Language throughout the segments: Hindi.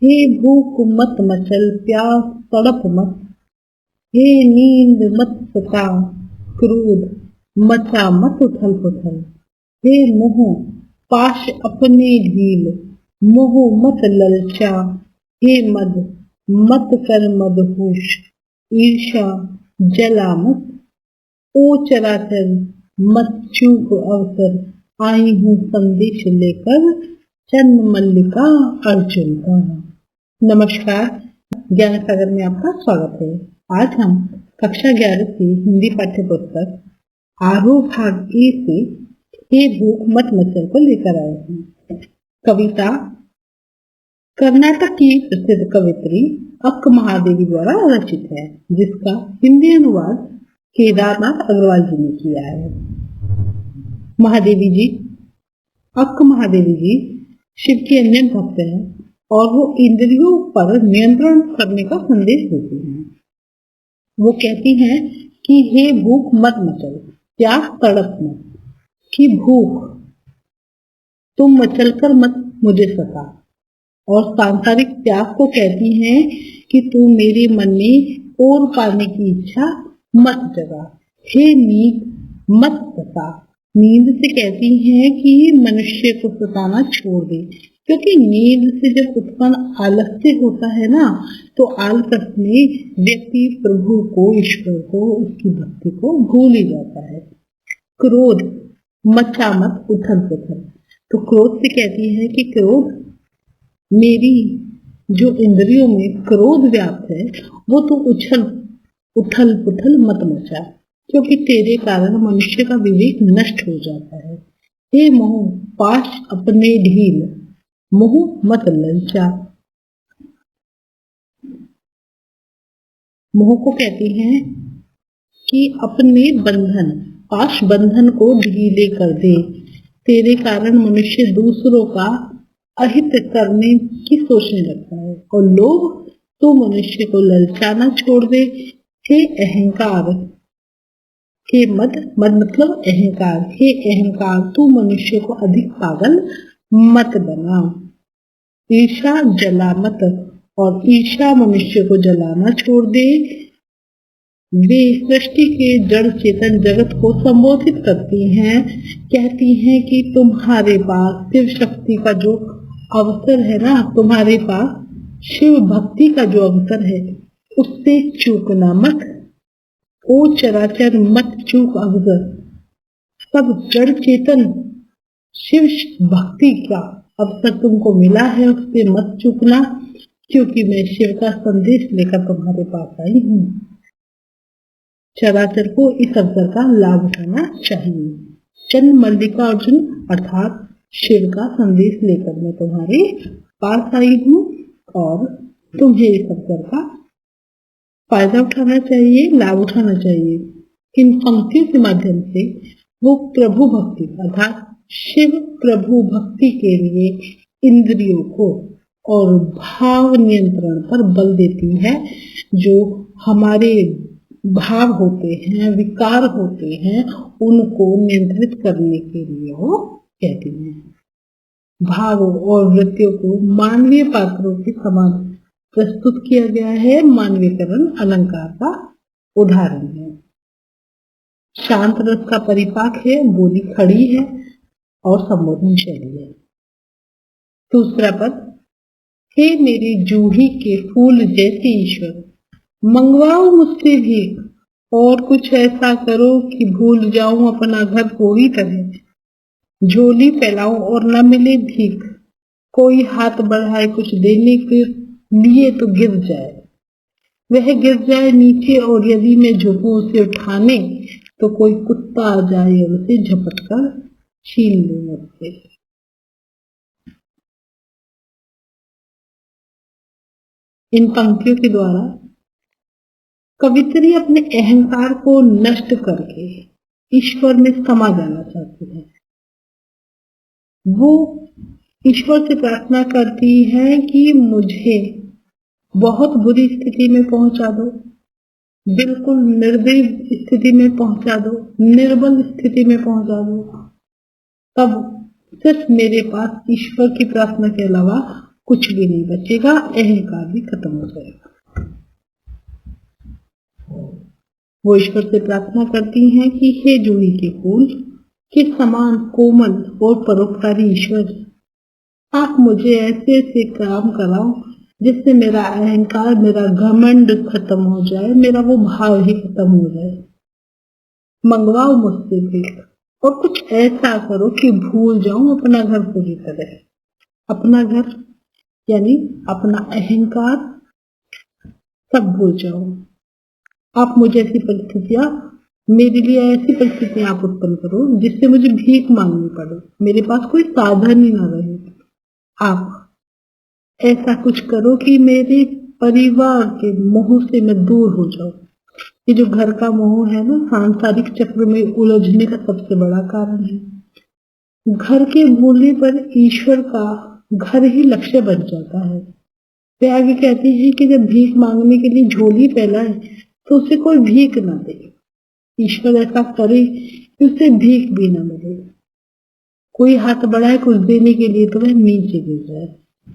हे भूख मत मचल, प्यास तड़प मत, हे नींद मत सता, क्रोध मचा मत उथल पुथल, हे मोह पाश अपने ढील, मोह मत ललचा, हे मद मत कर मदहोश, ईर्षा जला मत, ओ चराचर मत चूक अवसर, आई हूँ संदेश लेकर चंद्र मल्लिका अर्जुन का। नमस्कार, ज्ञान सागर में आपका स्वागत है। आज हम कक्षा 11 की हिंदी पाठ्य पुस्तक आरोह भाग ए से हे भूख मत मचल को लेकर आए हैं। कविता कर्नाटक की प्रसिद्ध कवित्री अक्क महादेवी द्वारा रचित है, जिसका हिंदी अनुवाद केदारनाथ अग्रवाल जी ने किया है। महादेवी जी, अक्क महादेवी जी शिव की अन्य भक्त हैं और वो इंद्रियों पर नियंत्रण करने का संदेश देती हैं। वो कहती हैं कि हे भूख मत मचल, प्यास तड़प मत, कि भूख तुम मचल कर मत मुझे सता, और सांसारिक प्यास को कहती हैं कि तू मेरे मन में और पाने की इच्छा मत जगा। हे नींद मत सता, नींद से कहती हैं कि मनुष्य को सताना छोड़ दे, क्योंकि नींद से जब उत्पन्न आलस्य होता है ना, तो आलस में व्यक्ति प्रभु को, ईश्वर को, उसकी भक्ति को भूल ही जाता है। क्रोध मचा मत उथल पुथल, तो क्रोध से कहती है कि क्रोध, मेरी जो इंद्रियों में क्रोध व्याप्त है वो तो उथल पुथल मत मचा, क्योंकि तेरे कारण मनुष्य का विवेक नष्ट हो जाता है। हे मोह पाश अपने ढील, मोह मत ललचा। मोह को कहती हैं कि अपने बंधन, पाश बंधन को ढीले कर दे। तेरे कारण मनुष्य दूसरों का अहित करने की सोचने लगता है, और लोभ तो मनुष्य को ललचाना छोड़ दे। हे अहंकार, हे मद, मद मतलब अहंकार, हे अहंकार तू मनुष्य को अधिक पागल मत बना। ईर्षा जला मत, और ईर्षा मनुष्य को जलाना छोड़ दे। वे सृष्टि के जड़ चेतन जगत को संबोधित करती हैं, कहती हैं कि तुम्हारे पास शिव शक्ति का जो अवसर है ना, तुम्हारे पास शिव भक्ति का जो अवसर है उससे चूकना मत। ओ चराचर मत चूक अवसर, सब जड़ चेतन शिव भक्ति का अवसर तुमको मिला है, उससे मत चूकना, क्योंकि मैं शिव का संदेश लेकर तुम्हारे पास आई हूँ। चराचर को इस अवसर का लाभ उठाना चाहिए। चंद्र मल्लिका अर्जुन अर्थात शिव का संदेश लेकर मैं तुम्हारे पास आई हूँ, और तुम्हें इस अवसर का फायदा उठाना चाहिए, लाभ उठाना चाहिए। इन पंक्तियों के माध्यम से वो प्रभु भक्ति अर्थात शिव प्रभु भक्ति के लिए इंद्रियों को और भाव नियंत्रण पर बल देती है। जो हमारे भाव होते हैं, विकार होते हैं, उनको नियंत्रित करने के लिए वो कहती है। भावों और वृत्तियों को मानवीय पात्रों के समान प्रस्तुत किया गया है। मानवीकरण अलंकार का उदाहरण है। शांत रस का परिपाक है, बोली खड़ी है और संबोधन शैली है। दूसरा पद, हे मेरी जूही के फूल जैसे ईश्वर, मंगवाओ मुझसे भीख, और कुछ ऐसा करो कि भूल जाऊं अपना घर पूरी तरह। झोली फैलाऊं और न मिले भीख, कोई हाथ बढ़ाए कुछ देने के लिए तो गिर जाए, वह गिर जाए नीचे, और यदि मैं झुकूं उसे उठाने तो कोई कुत्ता आ जाए और उसे झपट कर छीन ले मुझसे। इन पंक्तियों के द्वारा कवित्री अपने अहंकार को नष्ट करके ईश्वर में समा जाना चाहती है। वो ईश्वर से प्रार्थना करती है कि मुझे बहुत बुरी स्थिति में पहुंचा दो, बिल्कुल निर्दयी स्थिति में पहुंचा दो, निर्बल स्थिति में पहुंचा दो। तब सिर्फ मेरे पास ईश्वर की प्रार्थना के अलावा कुछ भी नहीं बचेगा, अहंकार भी खत्म हो जाएगा। वो ईश्वर से प्रार्थना करती हैं कि हे जूही के फूल के समान कोमल और परोपकारी ईश्वर, आप मुझे ऐसे ऐसे काम कराओ जिससे मेरा अहंकार, मेरा घमंड खत्म हो जाए, मेरा वो भाव ही खत्म हो जाए। मंगवाओ मुझसे भीख और कुछ ऐसा करो कि भूल जाऊं अपना घर पूरी तरह। अपना घर यानी अपना अहंकार सब भूल जाओ। आप मुझे ऐसी परिस्थितियां, मेरे लिए ऐसी परिस्थितियां आप उत्पन्न करो जिससे मुझे भीख मांगनी पड़े, मेरे पास कोई साधन ही ना रहे। आप ऐसा कुछ करो कि मेरे परिवार के मोह से मैं दूर हो जाऊं। ये जो घर का मोह है ना, सांसारिक चक्र में उलझने का सबसे बड़ा कारण है। घर के भूलने पर ईश्वर का घर ही लक्ष्य बन जाता है। वे आगे कहते हैं कि जब भीख मांगने के लिए झोली फैलाए तो उसे कोई भीख ना दे। ईश्वर ऐसा करे कि उसे भीख भी ना मिले। कोई हाथ बढ़ाए कुछ देने के लिए तो वह नीचे गिर जाए।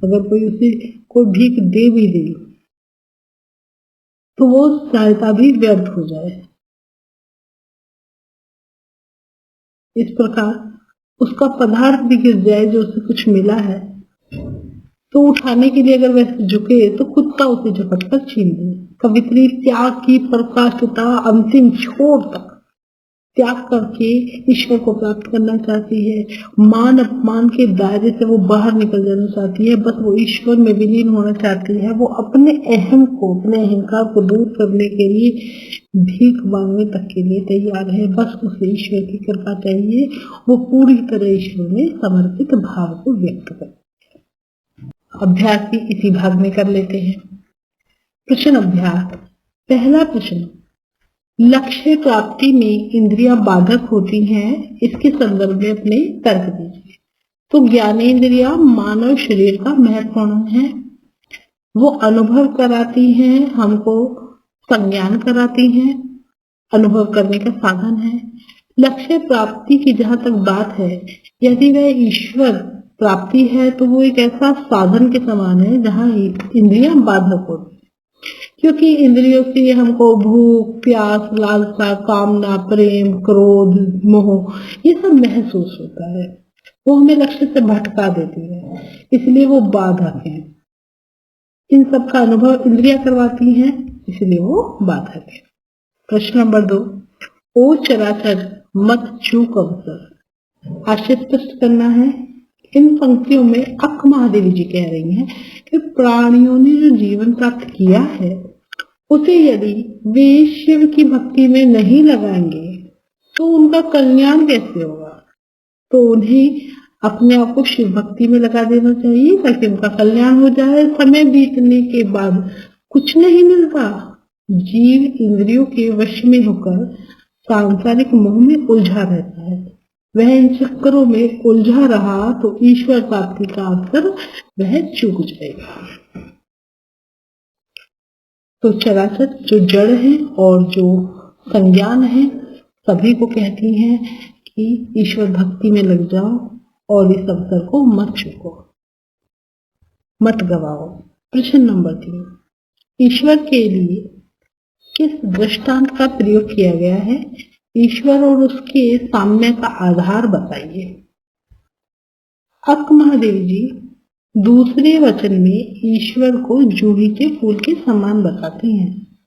अगर कोई उसे कोई भीख दे भी दे तो वो सहायता भी व्यर्थ हो जाए। इस प्रकार उसका पदार्थ भी गिर जाए जो उसे कुछ मिला है, तो उठाने के लिए अगर वह झुके तो खुद का उसे झपट कर छीन ले। कवित्री त्याग की प्रकाशिता अंतिम छोर तक त्याग करके ईश्वर को प्राप्त करना चाहती है। मान अपमान के दायरे से वो बाहर निकल जाना चाहती है, बस वो ईश्वर में विलीन होना चाहती है। वो अपने अहम को, अपने अहंकार को दूर करने के लिए भीख मांगने तक के लिए तैयार है। बस उसे ईश्वर की कृपा चाहिए। वो पूरी तरह ईश्वर में समर्पित भाव को व्यक्त करे। अभ्यास भी इसी भाग में कर लेते हैं। प्रश्न अभ्यास। पहला प्रश्न, लक्ष्य प्राप्ति में इंद्रियां बाधक होती हैं, इसके संदर्भ में अपने तर्क दीजिए। तो ज्ञानेंद्रियां मानव शरीर का महत्वपूर्ण है। वो अनुभव कराती हैं, हमको संज्ञान कराती हैं, अनुभव करने का साधन है। लक्ष्य प्राप्ति की जहां तक बात है, यदि वह ईश्वर प्राप्ति है तो वो एक ऐसा साधन के समान है जहां इंद्रियां बाधक होती, क्योंकि इंद्रियों से हमको भूख, प्यास, लालसा, कामना, प्रेम, क्रोध, मोह ये सब महसूस होता है। वो हमें लक्ष्य से भटका देती है, इसलिए वो बाधक है। इन सब का अनुभव इंद्रियां करवाती हैं, इसलिए वो बाधक है। प्रश्न नंबर 2, ओ चराचर मत चूक अवसर। आशय स्पष्ट करना है। इन पंक्तियों में अक्क महादेवी जी कह रही हैं कि प्राणियों ने जो जीवन प्राप्त किया है उसे यदि वे शिव की भक्ति में नहीं लगाएंगे तो उनका कल्याण कैसे होगा। तो उन्हें अपने आप को शिव भक्ति में लगा देना चाहिए ताकि उनका कल्याण हो जाए। समय बीतने के बाद कुछ नहीं मिलता। जीव इंद्रियों के वश में होकर सांसारिक मोह में उलझा रहता है। वह इन चक्करों में उलझा रहा तो ईश्वर प्राप्ति का अवसर वह चूक जाएगा। तो चराचर जो जड़ है और जो संज्ञान है सभी को कहती हैं कि ईश्वर भक्ति में लग जाओ और इस अवसर को मत चूको, मत गवाओ। प्रश्न नंबर 3, ईश्वर के लिए किस दृष्टांत का प्रयोग किया गया है? ईश्वर और उसके साम्य का आधार बताइए। अक्क महादेवी जी दूसरे वचन में ईश्वर को जूही के फूल के समान बताते हैं।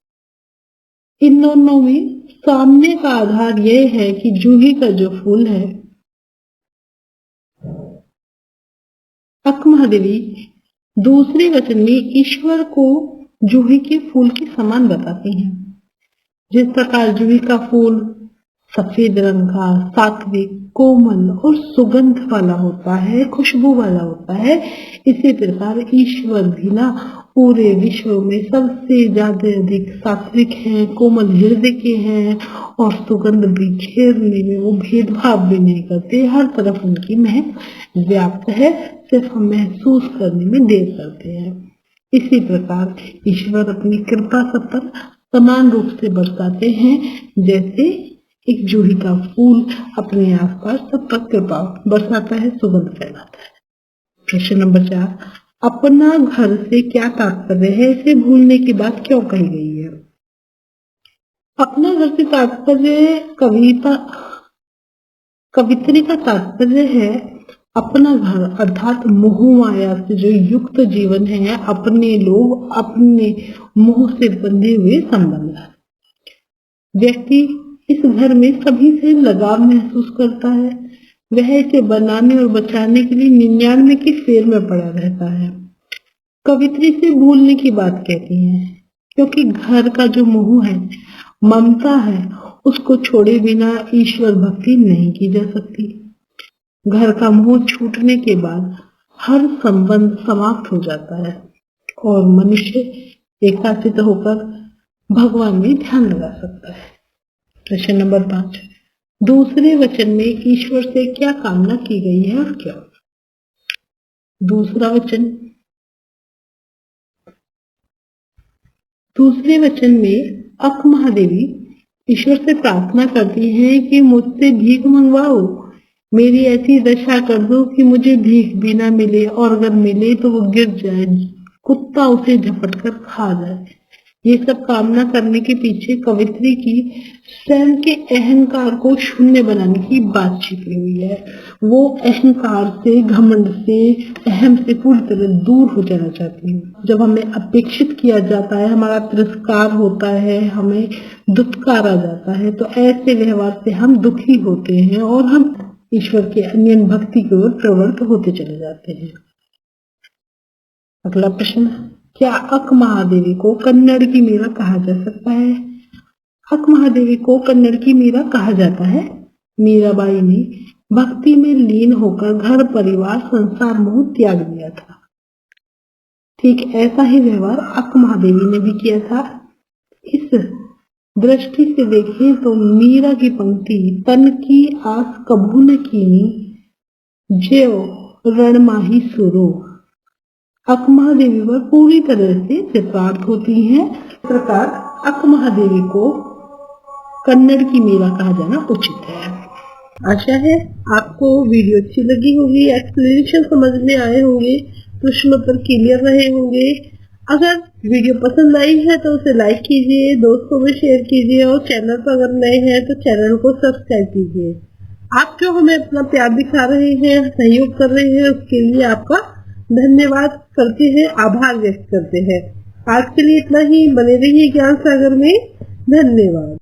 इन दोनों में सामने का आधार यह है कि जूही का जो फूल है, अक्क महादेवी दूसरे वचन में ईश्वर को जूही के फूल के समान बताती हैं। जिस प्रकार जूही का फूल सफेद रंग का, सात्विक, कोमल और सुगंध वाला होता है, खुशबू वाला होता है, इसी प्रकार ईश्वर भी ना पूरे विश्व में सबसे ज्यादा अधिक सात्विक हैं, कोमल हृदय के हैं और सुगंध बिखेरने में वो भेदभाव भी नहीं करते। हर तरफ उनकी महक व्याप्त है, सिर्फ हम महसूस करने में देर करते हैं। इसी प्रकार ईश्वर अपनी कृपा सब पर समान रूप से बरसाते हैं, जैसे एक जूही का फूल अपने आसपास सब पर कृपा बरसाता है, सुगंध फैलाता है। प्रश्न नंबर 4, अपना घर से क्या तात्पर्य है, इसे भूलने की बात क्यों कही गई है? अपना घर से तात्पर्य कवित्री का तात्पर्य है अपना घर, अर्थात मोह माया से जो युक्त जीवन है, अपने लोग, अपने मोह से बंधे हुए संबंध। व्यक्ति इस घर में सभी से लगाव महसूस करता है, वह इसे बनाने और बचाने के लिए 99 की फेर में पड़ा रहता है। कवित्री से भूलने की बात कहती है, क्योंकि घर का जो मोह है, ममता है, उसको छोड़े बिना ईश्वर भक्ति नहीं की जा सकती। घर का मोह छूटने के बाद हर संबंध समाप्त हो जाता है और मनुष्य एकाचित होकर भगवान में ध्यान लगा सकता है। प्रश्न नंबर 5, दूसरे वचन में ईश्वर से क्या कामना की गई है और क्यों? दूसरे वचन में अक महादेवी ईश्वर से प्रार्थना करती हैं कि मुझसे भीख मंगवाओ, मेरी ऐसी दशा कर दो कि मुझे भीख भी ना मिले, और अगर मिले तो वो गिर जाए, कुत्ता उसे झपट कर खा जाए। ये सब कामना करने के पीछे कवित्री की स्वयं के अहंकार को शून्य बनाने की बात छिपी हुई है। वो अहंकार से, घमंड से, अहम से पूरी तरह दूर हो जाना चाहती है। जब हमें अपेक्षित किया जाता है, हमारा तिरस्कार होता है, हमें दुत्कारा जाता है, तो ऐसे व्यवहार से हम दुखी होते हैं और हम ईश्वर के अन्य भक्ति की ओर प्रवृत्त होते चले जाते हैं। अगला प्रश्न, क्या अक महादेवी को कन्नड़ की मीरा कहा जा सकता है? अक महादेवी को कन्नड़ की मीरा कहा जाता है। मीराबाई ने भक्ति में लीन होकर घर परिवार संसार मोह त्याग दिया था। ठीक ऐसा ही व्यवहार अक महादेवी ने भी किया था। इस दृष्टि से देखें तो मीरा की पंक्ति तन की आस कभू न कीनी, ज्यो रण माही सुरो, अक महादेवी पर पूरी तरह से चित्रार्थ होती है। इस प्रकार अक महादेवी को कन्नड़ की मीरा कहा जाना उचित है। आशा है आपको वीडियो अच्छी लगी होगी, एक्सप्लेनेशन समझ में आए होंगे, प्रश्न उत्तर क्लियर रहे होंगे। अगर वीडियो पसंद आई है तो उसे लाइक कीजिए, दोस्तों में शेयर कीजिए और चैनल पर अगर नए हैं तो चैनल को सब्सक्राइब कीजिए। आप जो हमें अपना प्यार दिखा रहे हैं, सहयोग कर रहे हैं, उसके लिए आपका धन्यवाद करते हैं, आभार व्यक्त करते हैं। आज के लिए इतना ही। बने रहिए ज्ञान सागर में। धन्यवाद।